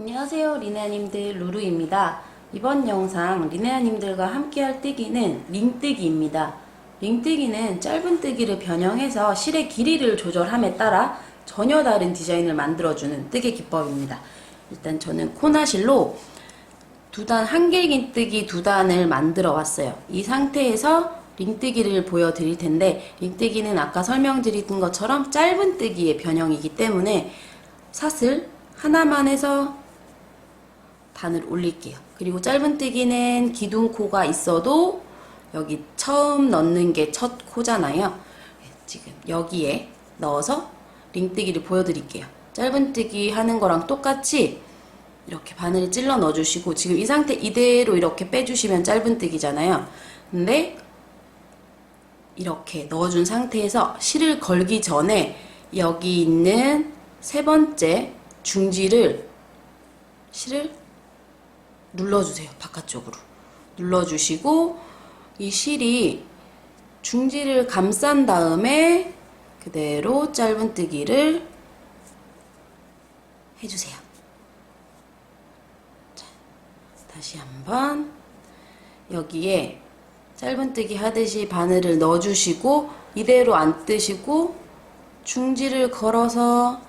안녕하세요, 리네아님들. 루루입니다. 이번 영상 리네아님들과 함께 할 뜨기는 링뜨기입니다. 링뜨기는 짧은 뜨기를 변형해서 실의 길이를 조절함에 따라 전혀 다른 디자인을 만들어주는 뜨개 기법입니다. 일단 저는 코나실로 두단 한길긴 뜨기 2단을 만들어 왔어요. 이 상태에서 링뜨기를 보여드릴 텐데, 링뜨기는 아까 설명드린 것처럼 짧은 뜨기의 변형이기 때문에 사슬 하나만 해서 단을 올릴게요. 그리고 짧은 뜨기는 기둥코가 있어도 여기 처음 넣는 게 첫 코잖아요. 지금 여기에 넣어서 링뜨기를 보여드릴게요. 짧은 뜨기 하는 거랑 똑같이 이렇게 바늘을 찔러 넣어주시고, 지금 이 상태 이대로 이렇게 빼주시면 짧은 뜨기잖아요. 근데 이렇게 넣어준 상태에서 실을 걸기 전에 여기 있는 세 번째 중지를 실을 눌러주세요. 바깥쪽으로 눌러주시고, 이 실이 중지를 감싼 다음에 그대로 짧은 뜨기를 해주세요. 자, 다시 한번 여기에 짧은 뜨기 하듯이 바늘을 넣어주시고, 이대로 안 뜨시고 중지를 걸어서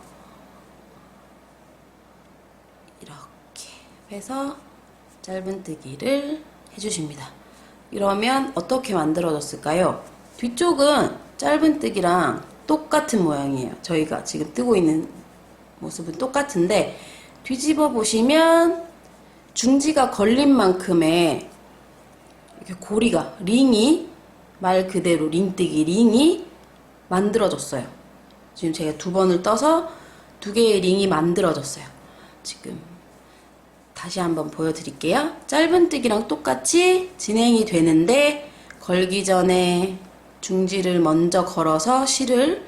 이렇게 해서 짧은 뜨기를 해주십니다. 이러면 어떻게 만들어졌을까요? 뒤쪽은 짧은 뜨기랑 똑같은 모양이에요. 저희가 지금 뜨고 있는 모습은 똑같은데, 뒤집어 보시면 중지가 걸린 만큼의 이렇게 고리가, 링이, 말 그대로 링뜨기 링이 만들어졌어요. 지금 제가 2번을 떠서 2개의 링이 만들어졌어요. 지금 다시 한번 보여드릴게요. 짧은 뜨기랑 똑같이 진행이 되는데, 걸기 전에 중지를 먼저 걸어서 실을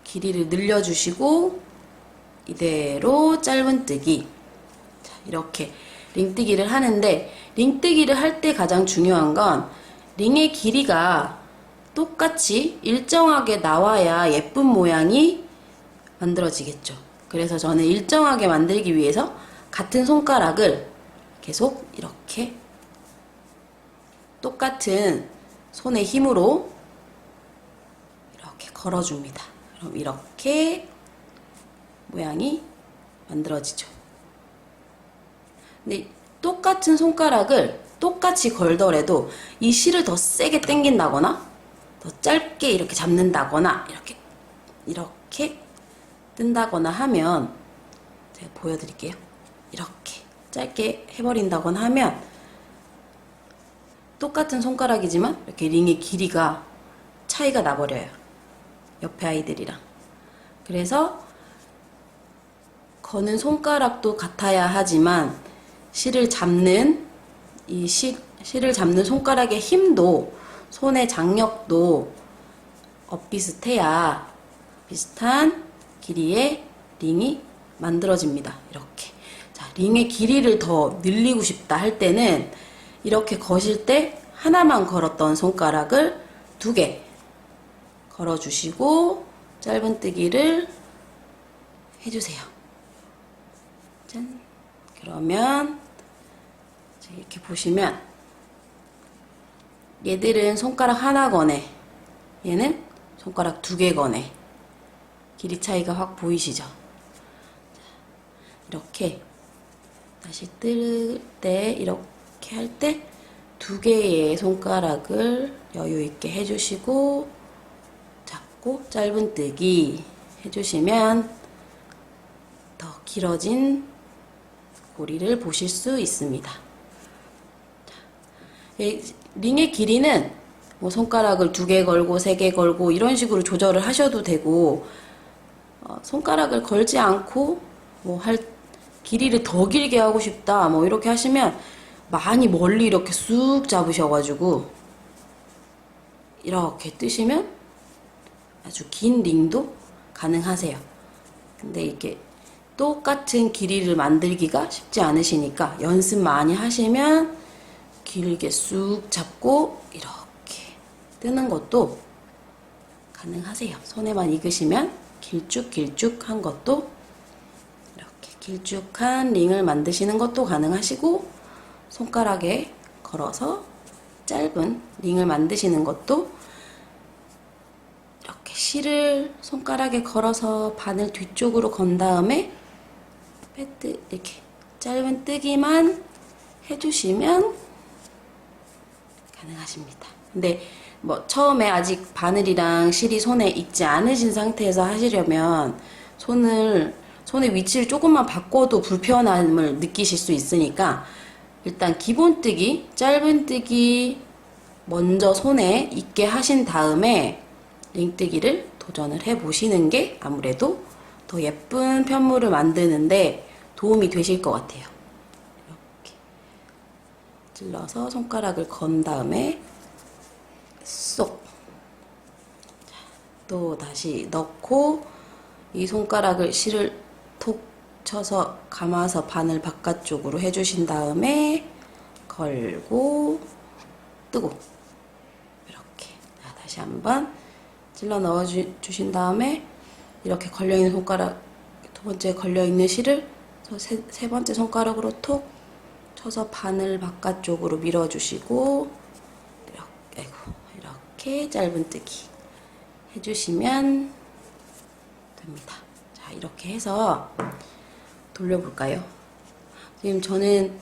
길이를 늘려주시고 이대로 짧은 뜨기. 자, 이렇게 링뜨기를 하는데, 링뜨기를 할 때 가장 중요한 건 링의 길이가 똑같이 일정하게 나와야 예쁜 모양이 만들어지겠죠. 그래서 저는 일정하게 만들기 위해서 같은 손가락을 계속 이렇게 똑같은 손의 힘으로 이렇게 걸어줍니다. 그럼 이렇게 모양이 만들어지죠. 근데 똑같은 손가락을 똑같이 걸더라도 이 실을 더 세게 당긴다거나 더 짧게 이렇게 잡는다거나 이렇게 뜬다거나 하면, 제가 보여드릴게요. 이렇게 짧게 해버린다거나 하면 똑같은 손가락이지만 이렇게 링의 길이가 차이가 나버려요. 옆에 아이들이랑. 그래서 거는 손가락도 같아야 하지만 실을 잡는 실을 잡는 손가락의 힘도, 손의 장력도 비슷해야 비슷한 길이의 링이 만들어집니다. 이렇게. 자, 링의 길이를 더 늘리고 싶다 할 때는 이렇게 거실 때 하나만 걸었던 손가락을 2개 걸어주시고 짧은 뜨기를 해주세요. 짠. 그러면 이렇게 보시면 얘들은 손가락 하나 거네, 얘는 손가락 2개 거네. 길이 차이가 확 보이시죠? 이렇게 다시 뜰 때, 이렇게 할 때 2개의 손가락을 여유 있게 해주시고 잡고 짧은 뜨기 해주시면 더 길어진 고리를 보실 수 있습니다. 링의 길이는 뭐 손가락을 2개 걸고 3개 걸고 이런 식으로 조절을 하셔도 되고, 손가락을 걸지 않고 뭐 길이를 더 길게 하고 싶다 뭐 이렇게 하시면 많이 멀리 이렇게 쑥 잡으셔가지고 이렇게 뜨시면 아주 긴 링도 가능하세요. 근데 이게 똑같은 길이를 만들기가 쉽지 않으시니까 연습 많이 하시면 길게 쑥 잡고 이렇게 뜨는 것도 가능하세요. 손에만 익으시면 길쭉길쭉한 것도 이렇게 길쭉한 링을 만드시는 것도 가능하시고 손가락에 걸어서 짧은 링을 만드시는 것도 이렇게 실을 손가락에 걸어서 바늘 뒤쪽으로 건 다음에 이렇게 짧은 뜨기만 해주시면 가능하십니다. 근데 뭐 처음에 아직 바늘이랑 실이 손에 익지 않으신 상태에서 하시려면 손의 위치를 조금만 바꿔도 불편함을 느끼실 수 있으니까 일단 기본 뜨기, 짧은 뜨기 먼저 손에 익게 하신 다음에 링뜨기를 도전을 해 보시는 게 아무래도 더 예쁜 편물을 만드는데 도움이 되실 것 같아요. 이렇게 찔러서 손가락을 건 다음에 쏙 또 다시 넣고 이 손가락을 실을 톡 쳐서 감아서 바늘 바깥쪽으로 해주신 다음에 걸고 뜨고 이렇게 다시 한번 찔러 넣어 주신 다음에 이렇게 걸려있는 손가락 두 번째 걸려있는 실을 세 번째 손가락으로 톡 쳐서 바늘 바깥쪽으로 밀어주시고 이렇게 짧은 뜨기 해주시면 됩니다. 자, 이렇게 해서 돌려볼까요? 지금 저는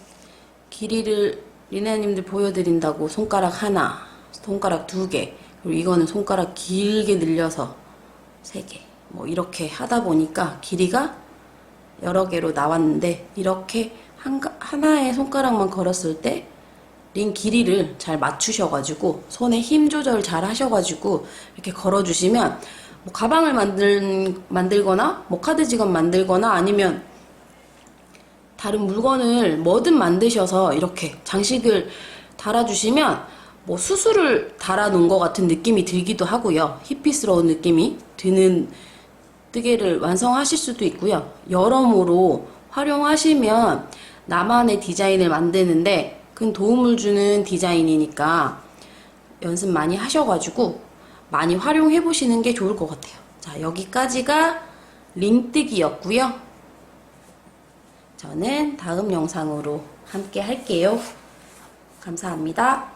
길이를 리나님들 보여드린다고 손가락 하나, 손가락 2개, 그리고 이거는 손가락 길게 늘려서 3개, 뭐 이렇게 하다 보니까 길이가 여러 개로 나왔는데 이렇게 하나의 손가락만 걸었을 때 링 길이를 잘 맞추셔가지고 손에 힘 조절 잘 하셔가지고 이렇게 걸어주시면 뭐 가방을 만들거나 뭐 카드 지갑 만들거나 아니면 다른 물건을 뭐든 만드셔서 이렇게 장식을 달아주시면 뭐 수수를 달아놓은 것 같은 느낌이 들기도 하고요. 히피스러운 느낌이 드는 뜨개를 완성하실 수도 있고요. 여러모로 활용하시면 나만의 디자인을 만드는데 큰 도움을 주는 디자인이니까 연습 많이 하셔가지고 많이 활용해 보시는 게 좋을 것 같아요. 자, 여기까지가 링뜨기였고요. 저는 다음 영상으로 함께 할게요. 감사합니다.